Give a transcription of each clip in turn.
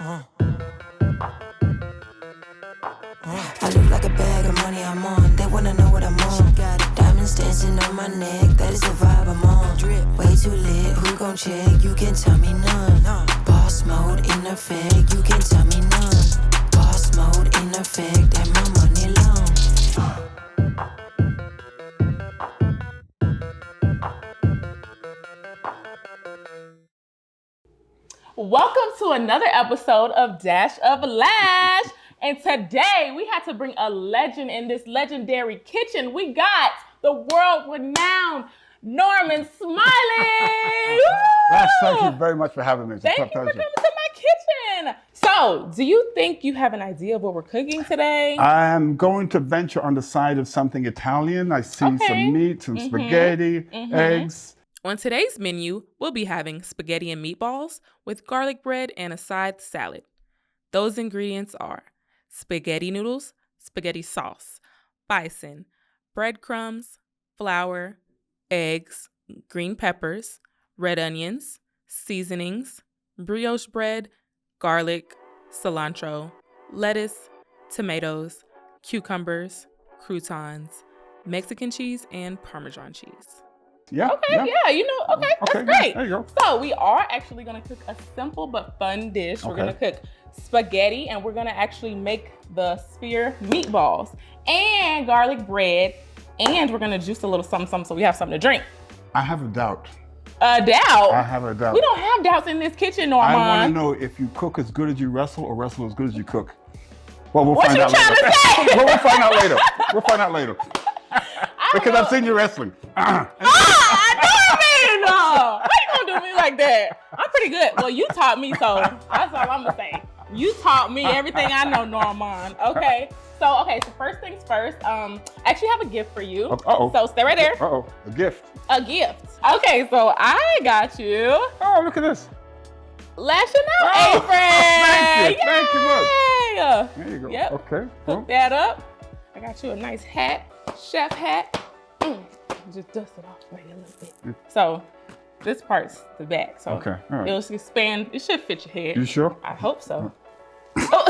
I look like a bag of money I'm on. They wanna know what I'm on. Got it. Diamonds dancing on my neck. That is the vibe I'm on. Drip. Way too lit. Who gon' check? You can tell me none. Boss mode in effect. You can tell me none. Boss mode in effect. And my money long. Welcome to another episode of Dash of Lash. And today we had to bring a legend in this legendary kitchen. We got the world-renowned Norman Smiley. Lash, thank you very much for having me. Thank you for coming to my kitchen. So, do you think you have an idea of what we're cooking today? I'm going to venture on the side of something Italian. I see some meat, some spaghetti, eggs. On today's menu, we'll be having spaghetti and meatballs with garlic bread and a side salad. Those ingredients are spaghetti noodles, spaghetti sauce, bison, breadcrumbs, flour, eggs, green peppers, red onions, seasonings, brioche bread, garlic, cilantro, lettuce, tomatoes, cucumbers, croutons, Mexican cheese, and Parmesan cheese. Yeah. Okay, that's great. There you go. So we are actually gonna cook a simple but fun dish. We're gonna cook spaghetti, and we're gonna actually make the spear meatballs and garlic bread, and we're gonna juice a little something so we have something to drink. I have a doubt. A doubt? I have a doubt. We don't have doubts in this kitchen, Norman. I want to know if you cook as good as you wrestle or wrestle as good as you cook. Well, we'll What find you out trying later. to say? Well, we'll find out later. We'll find out later. Because I've seen you wrestling. I know. How you gonna do me like that? I'm pretty good. Well, you taught me, so that's all I'm gonna say. You taught me everything I know, Norman. Okay. So first things first. I actually have a gift for you. Uh-oh. So stay right there. Uh-oh, a gift. A gift. Okay, so I got you. Oh, look at this. Lash and out apron. Thank you much. Yay! There you go. Yep. Okay. Hook that up. I got you a nice hat, chef hat. Just dust it off right a little bit. So this part's the back. So Okay. All right. it'll expand. It should fit your head. You sure? I hope so. Oh.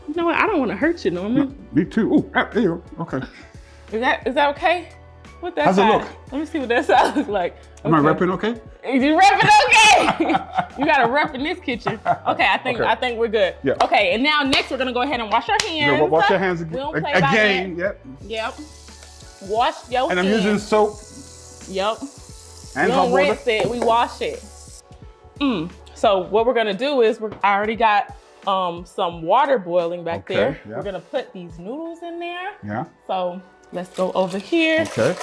You know what? I don't want to hurt you, Norman. Me too. Ooh, there you go. Okay. Is that okay? What that How's it side? look? Let me see what that side looks like. Am I repping okay? You repping okay? You got to rep in this kitchen. Okay, I think we're good. Yeah. Okay, and now next we're gonna go ahead and wash our hands. Wash your hands again. We don't play by Again. that. Yep. Yep. Wash your And I'm hands. using soap Yep. and We hot don't water. rinse it. We wash it. So what we're gonna do is I already got some water boiling back there. yeah. We're gonna put these noodles in there. Yeah. So let's go over here. Okay.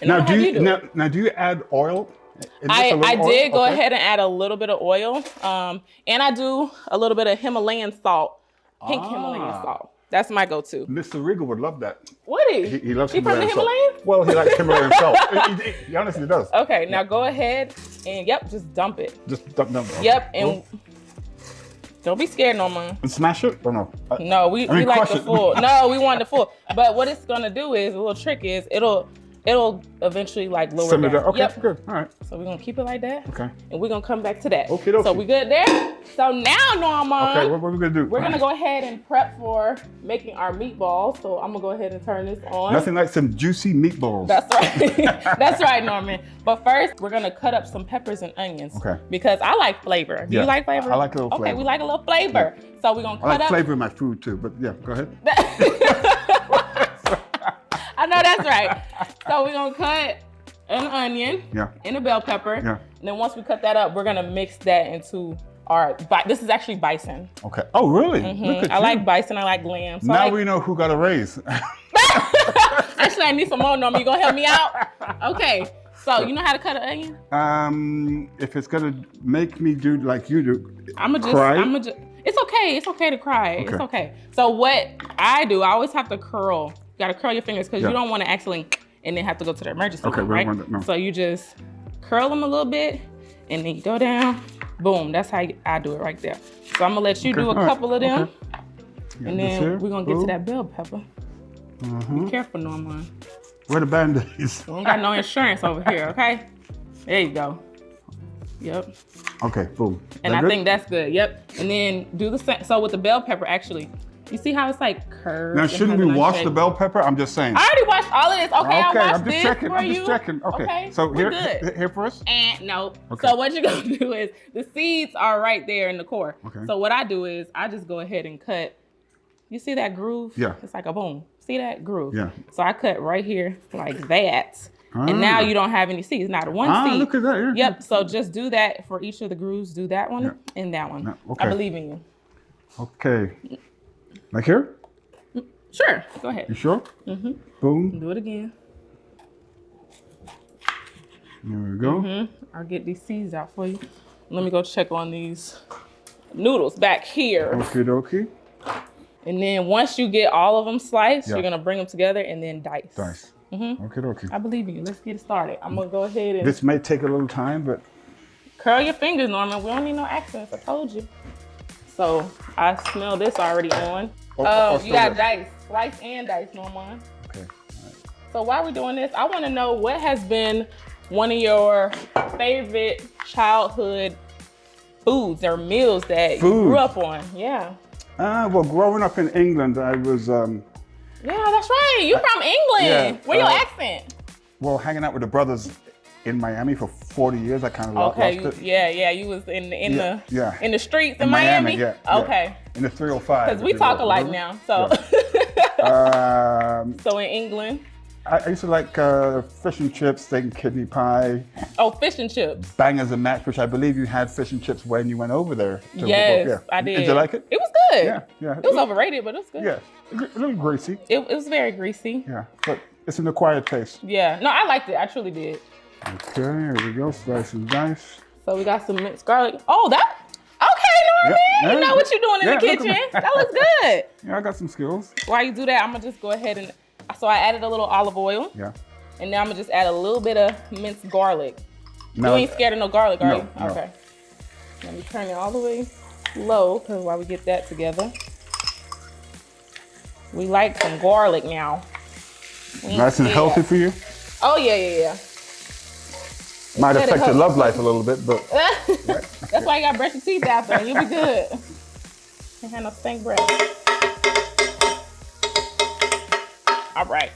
And Now I'll do have you, do it. now do you add oil? Is this a I little oil? did go Okay. ahead and add a little bit of oil. And I do a little bit of Himalayan salt, pink Himalayan salt. That's my go-to. Mr. Regal would love that. What is? He loves He from the Himalayan salt. Himalayas? Well, he likes Himalayan salt. He honestly does. Okay, now go ahead and just dump it. Just dump them. Okay. Yep, and don't be scared, Norman. And smash it or no? No, we like crush the it. full. No, we want the full. But what it's gonna do is, a little trick is, it'll eventually like lower Simmer down. down. Okay, Yep. good. All right. So we're gonna keep it like that. Okay. And we're gonna come back to that. Okie dokie. So we good there? So now, Norman. Okay, what are we gonna do? We're gonna go ahead and prep for making our meatballs. So I'm gonna go ahead and turn this on. Nothing like some juicy meatballs. That's right. That's right, Norman. But first, we're gonna cut up some peppers and onions. Okay. Because I like flavor. Do Yeah, you like flavor? I like a little Okay, flavor. we like a little flavor. So we're gonna I cut like up. flavor in my food too, but yeah, go ahead. I know that's right. So we're gonna cut an onion and a bell pepper. Yeah. And then once we cut that up, we're gonna mix that into our, this is actually bison. Okay. Oh, really? Look at I you. like bison, I like lamb. So Now we know who got a raise. Actually, I need some more, Norman. You gonna help me out? Okay. So you know how to cut an onion? If it's gonna make me do like you do, I'm gonna cry? just, it's okay. It's okay to cry. Okay. It's okay. So what I do, I always have to curl. You gotta curl your fingers because you don't want to accidentally and then have to go to the emergency room, we right? don't want that, no. So you just curl them a little bit and then you go down. Boom. That's how I do it right there. So I'm gonna let you do a couple of them. Okay. And then we're gonna get to that bell pepper. Be careful, Norman. Where the Band-Aids? We don't got no insurance over here, okay? There you go. Yep. Okay, boom. And I think that's good. Yep. And then do the same. So with the bell pepper, actually, you see how it's like curved? Now, shouldn't we wash the bell pepper? I'm just saying. I already washed all of this. Okay, I washed I'm just this checking. for I'm you. just checking. Okay. So we're good. here first? And no. Okay. So what you're gonna do is the seeds are right there in the core. Okay. So what I do is I just go ahead and cut. You see that groove? Yeah. It's like a boom. See that groove? Yeah. So I cut right here like that. And now you don't have any seeds. Not one seed. Look at that. Yeah. Yep. So just do that for each of the grooves. Do that one and that one. Yeah. Okay. I believe in you. Okay. Like here? Sure. Go ahead. You sure? Mm-hmm. Boom. Do it again. There we go. I'll get these seeds out for you. Let me go check on these noodles back here. Okie dokie. And then once you get all of them sliced, Yeah. you're gonna bring them together and then dice. Dice. Okie dokie. I believe in you. Let's get it started. I'm gonna go ahead and This may take a little time, but curl your fingers, Norman. We don't need no accents. I told you. So I smell this already on. You got dice, slice and dice, Norman. okay. So while we're doing this, I want to know what has been one of your favorite childhood foods or meals that you grew up on. Yeah. Well, growing up in England, I was Yeah, that's right. You from England. yeah, Where your accent? well hanging out with the brothers in Miami for 40 years. I kind of lost it. Yeah. You was in the streets in Miami. Miami. Yeah. Okay. In the 305. Because we talk alike now. So. So in England. I used to like fish and chips, steak and kidney pie. Oh, fish and chips. Bangers and mash, which I believe you had fish and chips when you went over there. Yes, I did. Did you like it? It was good. Yeah. It was overrated, but it was good. Yeah, a little greasy. It was very greasy. Yeah, but it's an acquired taste. Yeah. No, I liked it. I truly did. Okay, here we go. Slice and dice. So we got some minced garlic. Oh, that. Okay, Norman. Yeah, you know what you're doing in the kitchen. That looks good. Yeah, I got some skills. While you do that, I'm gonna just go ahead and. So I added a little olive oil. Yeah. And now I'm gonna just add a little bit of minced garlic. Now, You ain't scared of no garlic, are you? No. Okay. Let me turn it all the way low, because while we get that together, we like some garlic now. Nice and healthy for you. Oh yeah. Might Let it affect your help. love life a little bit, but That's why you gotta brush your teeth after, and you'll be good. Can't have no stink breath. All right.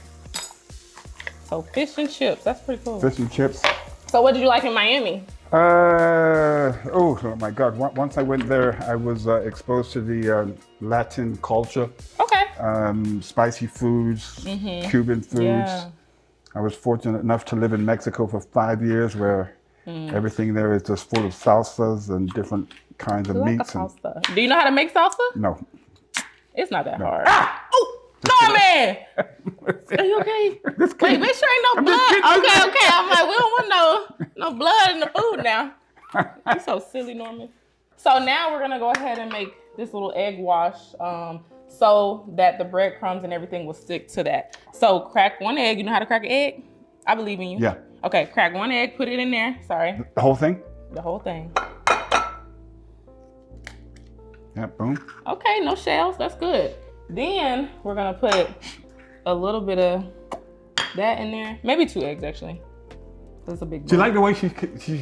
So fish and chips, that's pretty cool. fish and chips. So what did you like in Miami? Oh my God! Once I went there, I was exposed to the Latin culture. Okay. Spicy foods, Cuban foods. Yeah. I was fortunate enough to live in Mexico for 5 years, where everything there is just full of salsas and different kinds of I like a meats. salsa. Do you know how to make salsa? No. It's not that hard. Oh, Norman! Are you okay? Wait, make sure ain't no blood. Okay. I'm like, we don't want no blood in the food now. You're so silly, Norman. So now we're gonna go ahead and make this little egg wash so that the breadcrumbs and everything will stick to that. So crack one egg. You know how to crack an egg? I believe in you. Yeah. Okay, crack one egg, put it in there. Sorry. The whole thing? The whole thing. Yeah, boom. Okay, no shells. That's good. Then we're gonna put a little bit of that in there. Maybe 2 eggs, actually. That's a big bowl. Do you like the way she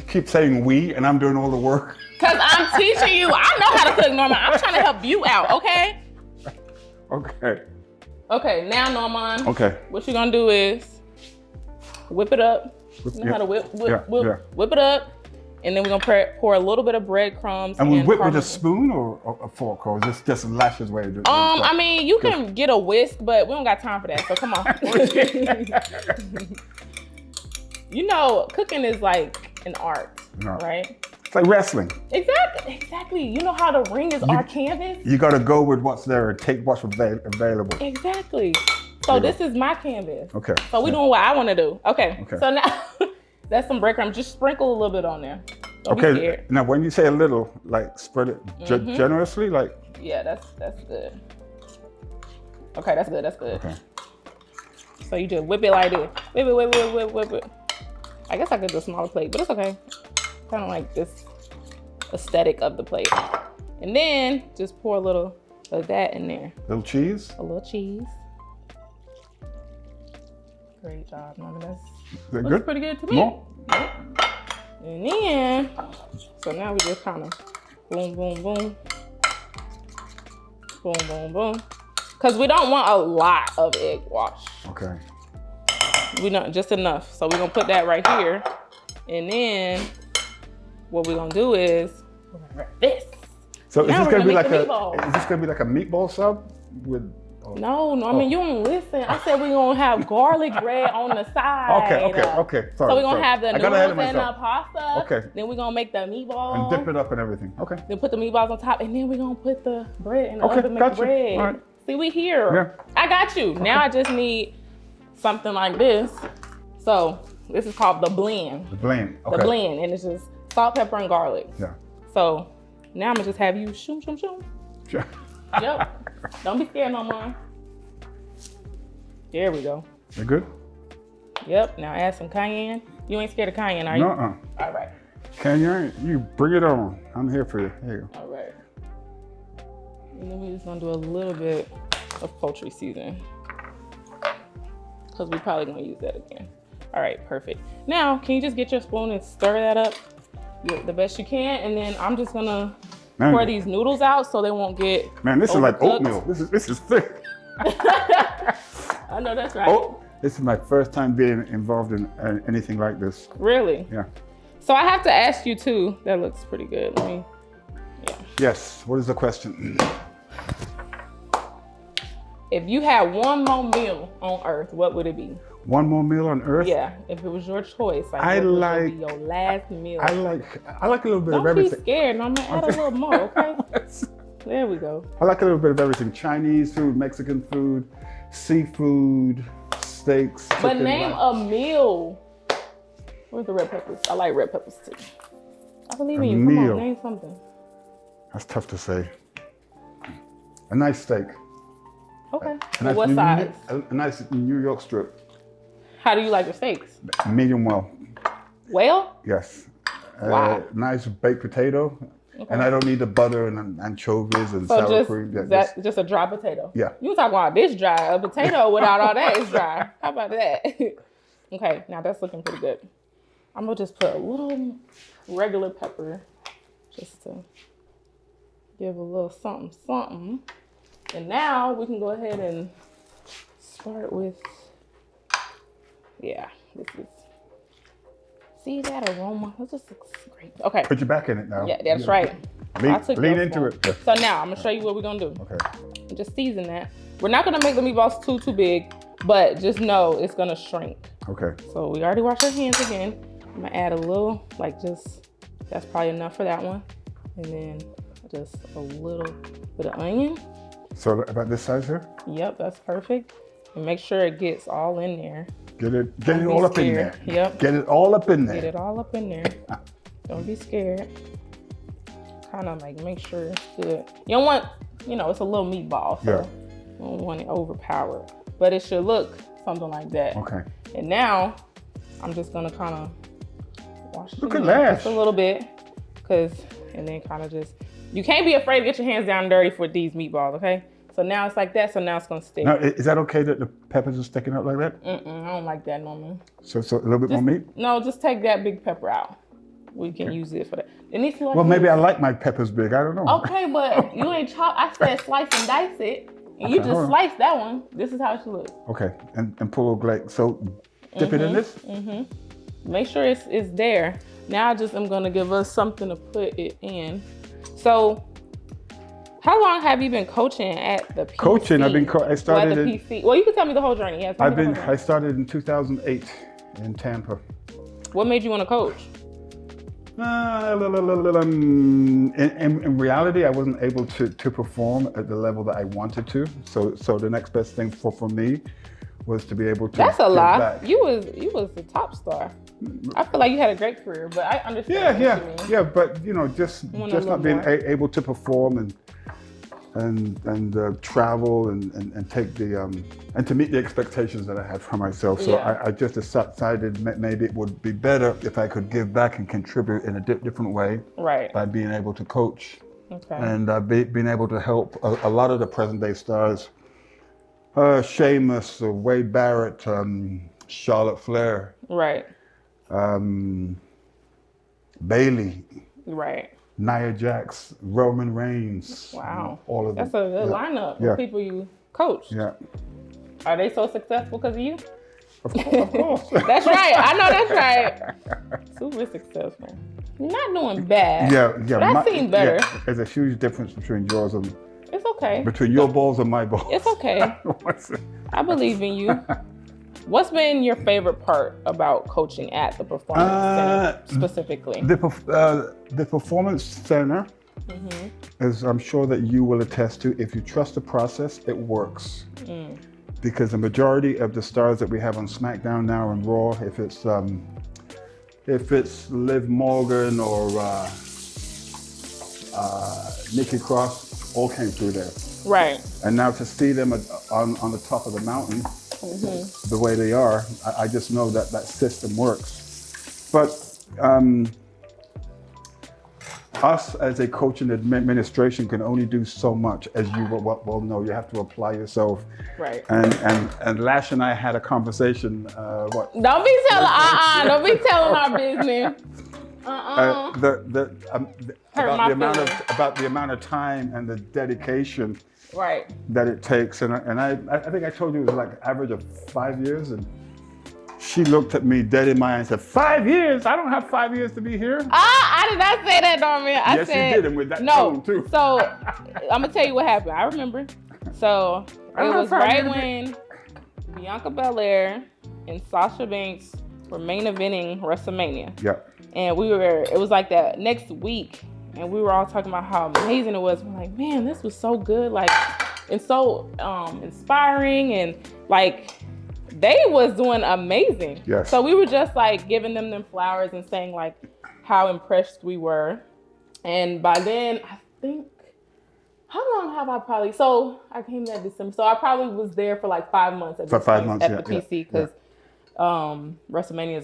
keeps saying we and I'm doing all the work? Because I'm teaching you. I know how to cook, Norman. I'm trying to help you out, okay? Okay. Okay, now, Norman. Okay. What you're gonna do is whip it up. You know how to whip it up. And then we're gonna pour a little bit of breadcrumbs. And we whip with Parmesan. a spoon or a fork, or is this just Lash's way of doing it? I mean, you can get a whisk, but we don't got time for that, so come on. You know, cooking is like an art, right? It's like wrestling. Exactly. You know how the ring is our canvas? You got to go with what's there and take what's available. Exactly. So this is my canvas. Okay. So we're doing what I want to do. Okay. So now, that's some breadcrumbs. Just sprinkle a little bit on there. Don't be scared. Now when you say a little, like spread it generously, like. Yeah, that's good. Okay, that's good. Okay. So you just whip it like this. Whip it. I guess I could do a smaller plate, but it's okay. Kind of like this aesthetic of the plate. And then just pour a little of that in there. Little cheese? A little cheese. Great job, Norman. That's Is that looks good? pretty good to me. More? Yep. And then, so now we just kind of boom, boom, boom. Boom, boom, boom. Because we don't want a lot of egg wash. Okay. We don't, just enough. So we're gonna put that right here. And then what we're gonna do is we're gonna wrap this. So is this gonna be like a meatball sub with? Oh. No, I mean you don't listen. I said we're gonna have garlic bread on the side. Okay. Sorry. So we're gonna have the noodles and the myself. pasta. Okay. Then we're gonna make the meatballs. And dip it up and everything. Okay. Then put the meatballs on top, and then we're gonna put the bread in the Okay, oven, make gotcha. the bread. All right. See, we here. Yeah. I got you. Now I just need something like this. So this is called the blend. The blend. Okay. The blend, and it's just salt, pepper, and garlic. Yeah. So now I'm gonna just have you shoom, shoom, shoom. Sure. Yep. Don't be scared no more. There we go. You good? Yep. Now add some cayenne. You ain't scared of cayenne, are you? Nuh-uh. All right. You bring it on. I'm here for you. Here you go. All right. And then we're just gonna do a little bit of poultry seasoning, because we're probably gonna use that again. All right, perfect. Now, can you just get your spoon and stir that up the best you can? And then I'm just gonna pour these noodles out so they won't get this is like overcooked. oatmeal. This is thick. I know that's right. Oh, this is my first time being involved in anything like this. Really? Yeah. So I have to ask you too. That looks pretty good. Let me. Yeah. Yes. What is the question? If you had one more meal on Earth, what would it be? One more meal on Earth? Yeah. If it was your choice, like I what would like- be your last meal? I like a little bit of Don't be everything. scared. I'm gonna add a little more. Okay. There we go. I like a little bit of everything. Chinese food, Mexican food, seafood, steaks. But chicken, name a meal. Where's the red peppers? I like red peppers too. I believe in you. Come meal. on, name something. That's tough to say. A nice steak. Okay. A nice What size? A nice New York strip. How do you like your steaks? Medium well. Well? Yes. Wow. Nice baked potato. Okay. And I don't need the butter and anchovies and So sour cream. Yeah, just a dry potato. Yeah. You talking about this dry? A potato without all that is dry. How about that? Okay, now that's looking pretty good. I'm gonna just put a little regular pepper just to give a little something, something. And now we can go ahead and start with, yeah, this is, see that aroma? It just looks great. Okay. Put your back in it now. Yeah, that's right. Lean into it. Yeah. So now I'm gonna show you what we're gonna do. Okay. Just season that. We're not gonna make the meatballs too big, but just know it's gonna shrink. Okay. So we already washed our hands again. I'm gonna add a little, like just, that's probably enough for that one. And then just a little bit of onion. So about this size here? Yep, that's perfect. And make sure it gets all in there. Get it Don't all be up in there. scared. Yep. Get it all up in there. Get it all up in there. Don't be scared. Kind of like make sure it's good. You don't want, it's a little meatball, so you don't want it overpowered. But it should look something like that. Okay. And now I'm just gonna kind of wash it Look at in Lash. just a little bit, and then kind of just, you can't be afraid to get your hands down dirty for these meatballs, okay? So now it's like that, so now it's gonna stick. Now, is that okay that the peppers are sticking out like that? I don't like that normally. So a little bit more meat? No, just take that big pepper out. We can use it for that. It needs to like Well, maybe this. I like my peppers big. I don't know. Okay, but you ain't chop. I said slice and dice it, and you Okay, just hold on. slice that one. This is how it should look. Okay, and pull a glaze. So dip it in this? Make sure it's there. Now I just am gonna give us something to put it in. So, how long have you been coaching at the PC? Coaching, I started at the PC. Well, you can tell me the whole journey. Yeah, tell me the whole journey. I started in 2008 in Tampa. What made you want to coach? In reality, I wasn't able to perform at the level that I wanted to. So the next best thing for me was to be able to. That's a give lie. back. You was the top star. I feel like you had a great career, but I understand. what you mean. But just not being able to perform and travel and take the and to meet the expectations that I had for myself. So I just decided maybe it would be better if I could give back and contribute in a different way. Right. By being able to coach. Okay. And being able to help a lot of the present day stars, Sheamus, Wade Barrett, Charlotte Flair. Right. Bayley, Right. Nia Jax, Roman Reigns. Wow. All of them. That's a good lineup of people you coach. Yeah. Are they so successful because of you? Of course. That's right. I know that's right. Super successful. You're not doing bad. Yeah. But I've seen better. Yeah, there's a huge difference between yours and It's okay. between your balls and my balls. It's okay. I believe in you. What's been your favorite part about coaching at the Performance Center specifically? The Performance Center is, I'm sure that you will attest to, if you trust the process, it works. Because the majority of the stars that we have on SmackDown now and Raw, if it's Liv Morgan or Nikki Cross, all came through there. Right. And now to see them on the top of the mountain, the way they are, I just know that that system works. But us as a coach and administration can only do so much, as you well know. You have to apply yourself. Right. And Lash and I had a conversation. Don't be telling. Don't be telling our business. About the amount of time and the dedication. Right. That it takes, and I think I told you it was like an average of 5 years, and she looked at me dead in my eye and said, 5 years? I don't have 5 years to be here. I did not say that, Norman. Yes, you did, and with that tone too. So I'm gonna tell you what happened. I remember. So it was right when Bianca Belair and Sasha Banks were main eventing WrestleMania. Yeah. And it was like that next week. And we were all talking about how amazing it was. We're like, man, this was so good, like, and so inspiring, and like, they was doing amazing. Yes. So we were just like giving them flowers and saying like how impressed we were. And by then, I think, how long have I probably? So I came that December. So I probably was there for like 5 months at the PC, because WrestleMania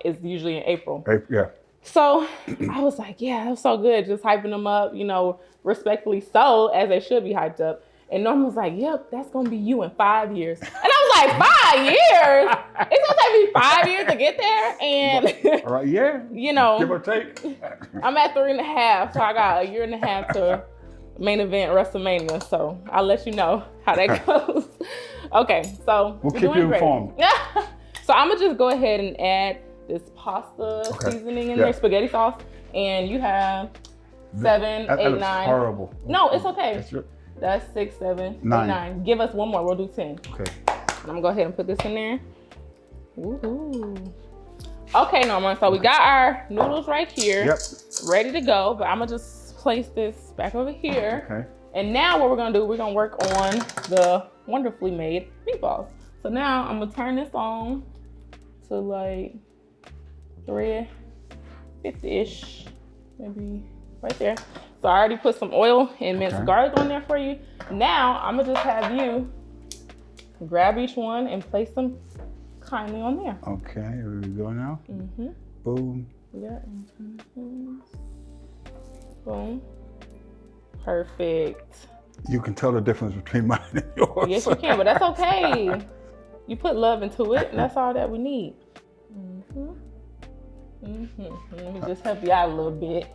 is usually in April. Yeah. So I was like, yeah, that was so good. Just hyping them up, respectfully so, as they should be hyped up. And Norman was like, yep, that's going to be you in 5 years. And I was like, 5 years? It's going to take me 5 years to get there? And, all right, yeah. Give or take. I'm at 3.5. So I got a year and a half to main event WrestleMania. So I'll let you know how that goes. Okay, so we'll keep you informed. So I'm going to just go ahead and add this pasta seasoning in there, spaghetti sauce, and you have 7, 8, 9. That's horrible. No, it's okay. That's 6, 7, 8, 9. Give us one more. We'll do 10. Okay. I'm gonna go ahead and put this in there. Woohoo. Okay, Norman. So we got our noodles right here, ready to go. But I'm gonna just place this back over here. Okay. And now what we're gonna do? We're gonna work on the wonderfully made meatballs. So now I'm gonna turn this on to like 350-ish, maybe right there. So I already put some oil and minced garlic on there for you. Now I'm gonna just have you grab each one and place them kindly on there. Okay, here we go now. Boom. Yeah. Boom. Perfect. You can tell the difference between mine and yours. Yes, you can, but that's okay. You put love into it, and that's all that we need. Let me just help you out a little bit.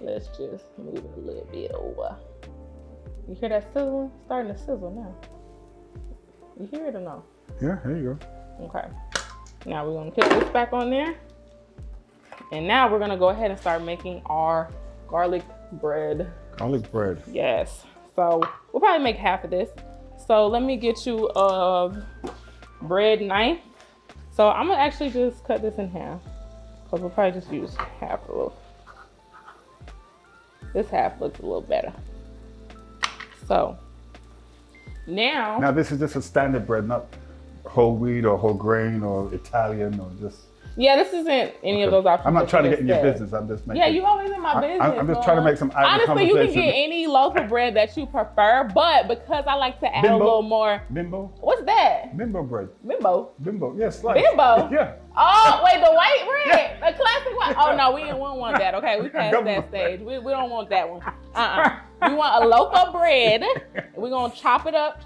Let's just move it a little bit over. You hear that sizzling? It's starting to sizzle now. You hear it or no? Yeah, there you go. Okay. Now we're gonna put this back on there. And now we're gonna go ahead and start making our garlic bread. Garlic bread. Yes. So we'll probably make half of this. So let me get you a bread knife. So I'm gonna actually just cut this in half, because we'll probably just use half of it. This half looks a little better. So now this is just a standard bread, not whole wheat or whole grain or Italian or just. Yeah, this isn't any of those options. I'm not trying to get in your business. I'm just making. Yeah, you always in my business. I'm just trying to make some. Honestly, you can get any local bread that you prefer, but because I like to add a little more. Bimbo. What's that? Bimbo bread. Bimbo. Bimbo. Yes. Like. Bimbo. Yeah. Oh wait, the white bread, the classic one. Oh no, we don't want that. Okay, we passed that stage. We don't want that one. We want a loaf of bread. We're gonna chop it up.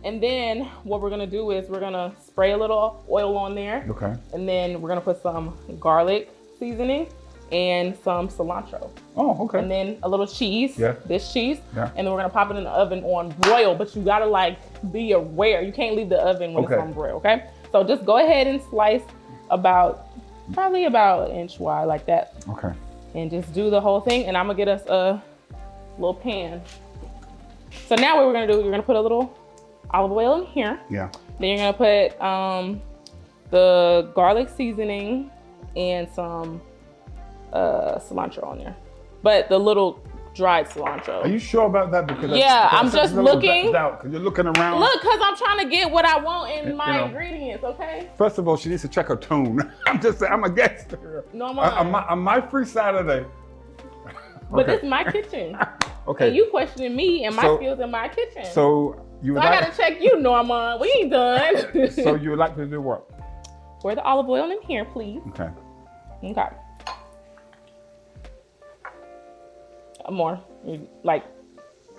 And then what we're gonna do is we're gonna spray a little oil on there. Okay. And then we're gonna put some garlic seasoning. and some cilantro. Oh, okay. And then a little cheese, Yeah. this cheese, Yeah. and then we're gonna pop it in the oven on broil, but you gotta like be aware. You can't leave the oven when it's on broil, okay? So just go ahead and slice probably about an inch wide like that. Okay. And just do the whole thing, and I'm gonna get us a little pan. So now what we're gonna do, you're gonna put a little olive oil in here. Yeah. Then you're gonna put the garlic seasoning and some cilantro on there, but the little dried cilantro. Are you sure about that? Because I'm just looking. Because you're looking around. Look, because I'm trying to get what I want in my You know. ingredients, okay? First of all, she needs to check her tone. I'm just saying, I'm a guest here. No, I'm on my free Saturday. But this is my kitchen. Okay. And you questioning me and my skills in my kitchen. So I gotta check you, Norma. We ain't done. So you would like to do what? Pour the olive oil in here, please. Okay. Okay. More.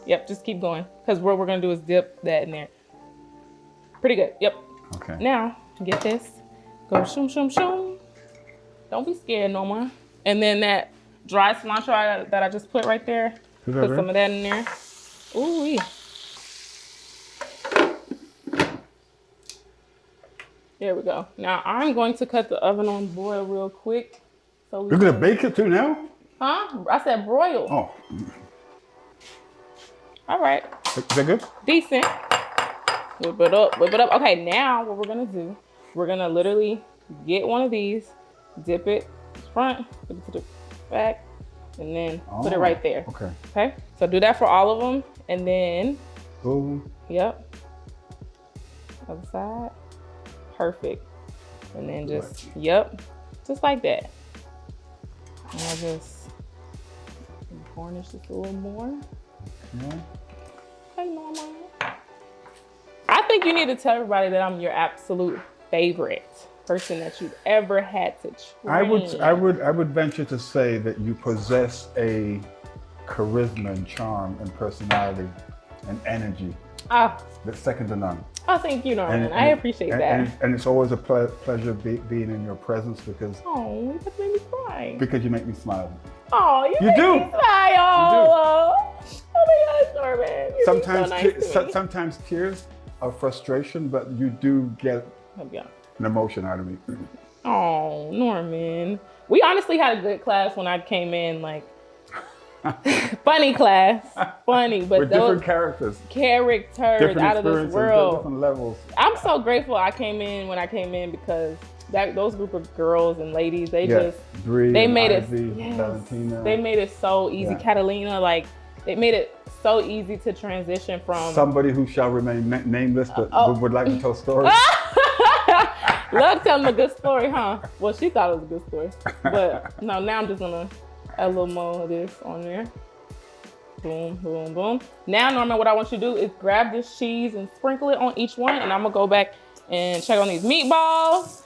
Yep, just keep going. Because what we're gonna do is dip that in there. Pretty good, yep. Okay. Now, get this. Go shoom, shoom, shoom. Don't be scared, Norma. And then that dry cilantro that I just put right there, put some of that in there. Ooh-wee. There we go. Now, I'm going to cut the oven on boil real quick. So You're gonna bake it too now? Huh? I said broil. Oh. All right. Is that good? Decent. Whip it up, whip it up. Okay, now what we're gonna do, we're gonna literally get one of these, dip it front, dip it to the back, and then put it right there. Okay. Okay, so do that for all of them, and then, Boom. yep, other side, perfect. And then just, yep, just like that. And I'll just garnish this a little more. Yeah. Okay, Norma. I think you need to tell everybody that I'm your absolute favorite person that you've ever had to train. I would venture to say that you possess a charisma and charm and personality and energy that's second to none. Oh, thank you, Norman. I appreciate that. And it's always a pleasure being in your presence because Oh, that made me cry. because you make me smile. Oh, you make do. me smile. Oh my gosh, Norman. You're Sometimes so nice to me. sometimes tears of frustration, but you do get an emotion out of me. Oh, Norman. We honestly had a good class when I came in, like funny class. Funny, but with those different characters. Characters out of this world. Different levels. I'm so grateful I came in when I came in because those group of girls and ladies, they just Bree they and made Ivy, it Valentina. They made it so easy. Yeah. Catalina, like they made it so easy to transition from somebody who shall remain nameless but would like to tell stories. Love telling a good story, huh? Well, she thought it was a good story. But no, now I'm just gonna add a little more of this on there. Boom, boom, boom. Now, Norman, what I want you to do is grab this cheese and sprinkle it on each one, and I'm gonna go back and check on these meatballs.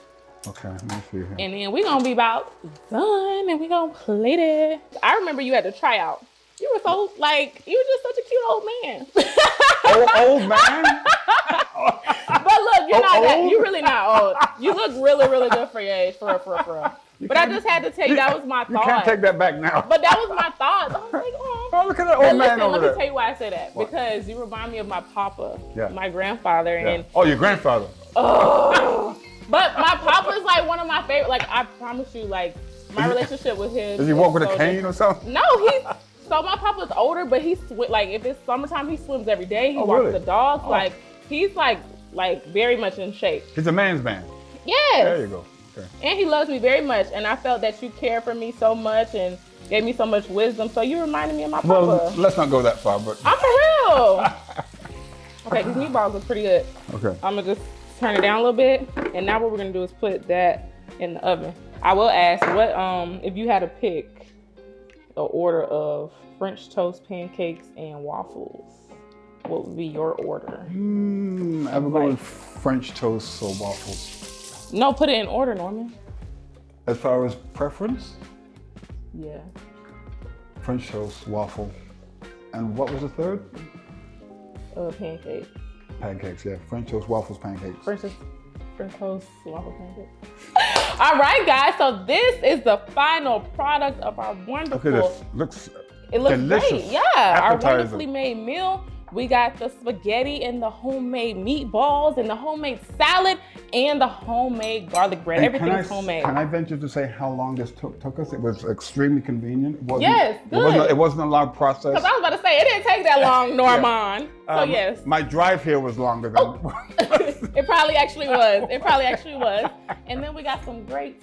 Okay, let me see here. And then we're gonna be about done, and we're gonna plate it. I remember you had to try out. You were so, you were just such a cute old man. Old man? But look, you're not that, old? you're really not old. You look really, really good for your age, for real. But I just had to tell you, that was my thought. You can't take that back now. But that was my thought. I was like, oh. Oh, look at that old man over Let there. me tell you why I say that. Because you remind me of my papa, Yeah. my grandfather. Yeah. And Oh, your grandfather. oh. But my papa's like one of my favorite, I promise you, my relationship with him. Does he walk with a so cane different. or something? No, so my papa's older, but if it's summertime, he swims every day. He walks really? the dogs. Oh. He's very much in shape. He's a man's man. Yes. There you go. Okay. And he loves me very much. And I felt that you cared for me so much and gave me so much wisdom. So you reminded me of my papa. Well, let's not go that far, but. I'm for real. Okay, these meatballs look pretty good. Okay. I'm gonna just turn it down a little bit. And now what we're gonna do is put that in the oven. I will ask, if you had to pick an order of French toast, pancakes, and waffles, what would be your order? I would go with French toast or waffles. No, put it in order, Norman. As far as preference, Yeah. French toast, waffle, and what was the third? Pancakes. Pancakes, yeah. French toast, waffles, pancakes. French French toast, waffle pancakes. All right, guys. So this is the final product of our wonderful. Look at this. Looks Delicious. Great. Yeah. Appetizer. Our wonderfully made meal. We got the spaghetti and the homemade meatballs and the homemade salad and the homemade garlic bread. Everything is homemade. Can I venture to say how long this took us? It was extremely convenient. It wasn't, yes, good. It wasn't a long process. Because I was about to say, it didn't take that long, Norman. So yes. My drive here was longer than It probably actually was. And then we got some great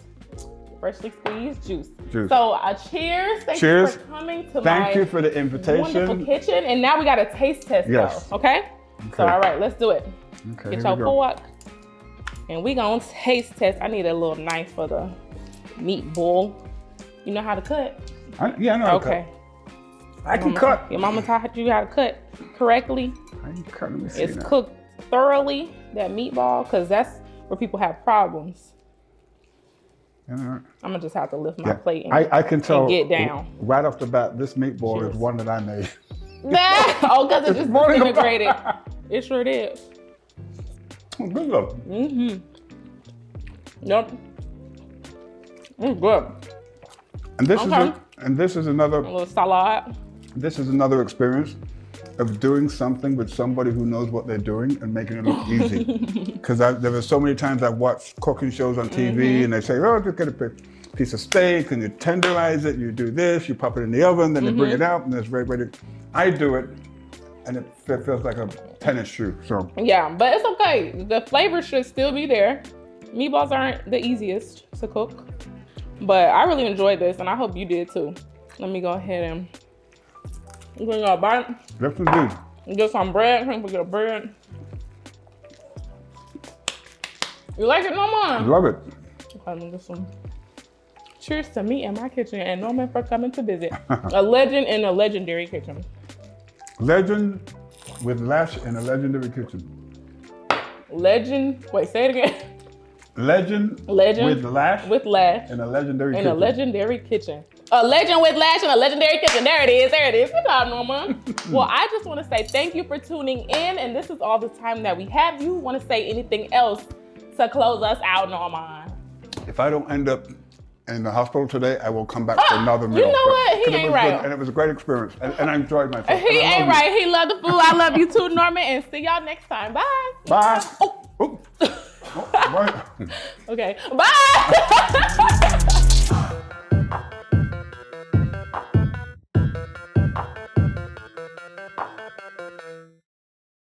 freshly squeezed juice. So cheers. Thank you for coming to Thank you for the invitation. Wonderful kitchen. And now we got a taste test though, okay? So all right, let's do it. Okay, get your fork. And we gonna taste test. I need a little knife for the meatball. You know how to cut? Yeah, I know how to cut. I can cut. Your mama taught you how to cut correctly. I can cut. Let me see. It's cooked thoroughly, that meatball, because that's where people have problems. I'm gonna just have to lift my plate and, I can tell and get down. Right off the bat, this meatball is one that I made. Because it just disintegrated. It sure did. Good luck. Yep. It's good. And this is another a little salad. This is another experience of doing something with somebody who knows what they're doing and making it look easy. Because there were so many times I've watched cooking shows on TV and they say, oh, just get a piece of steak and you tenderize it, you do this, you pop it in the oven, then you bring it out and it's ready. I do it and it feels like a tennis shoe. So yeah, but it's okay. The flavor should still be there. Meatballs aren't the easiest to cook, but I really enjoyed this and I hope you did too. Let me go ahead and bring a bite. That's indeed. Get some bread. Can't forget bread. You like it, Norman? Love it. Okay, let me get some. Cheers to me and my kitchen and Norman for coming to visit. A legend in a legendary kitchen. Legend with Lash in a legendary kitchen. Legend. Wait, say it again. Legend with Lash. With Lash. In a legendary kitchen. In a legendary kitchen. A legend with Lash in a legendary kitchen. There it is. There it is. Good job, Norman. Well, I just want to say thank you for tuning in. And this is all the time that we have. You want to say anything else to close us out, Norman? If I don't end up in the hospital today, I will come back for another meal. You know what? He ain't right. And it was a great experience. And I enjoyed myself. He ain't right. He loved the food. I love you too, Norman. And see y'all next time. Bye. Bye. Oh. Oh. Oh, right. Okay. Bye.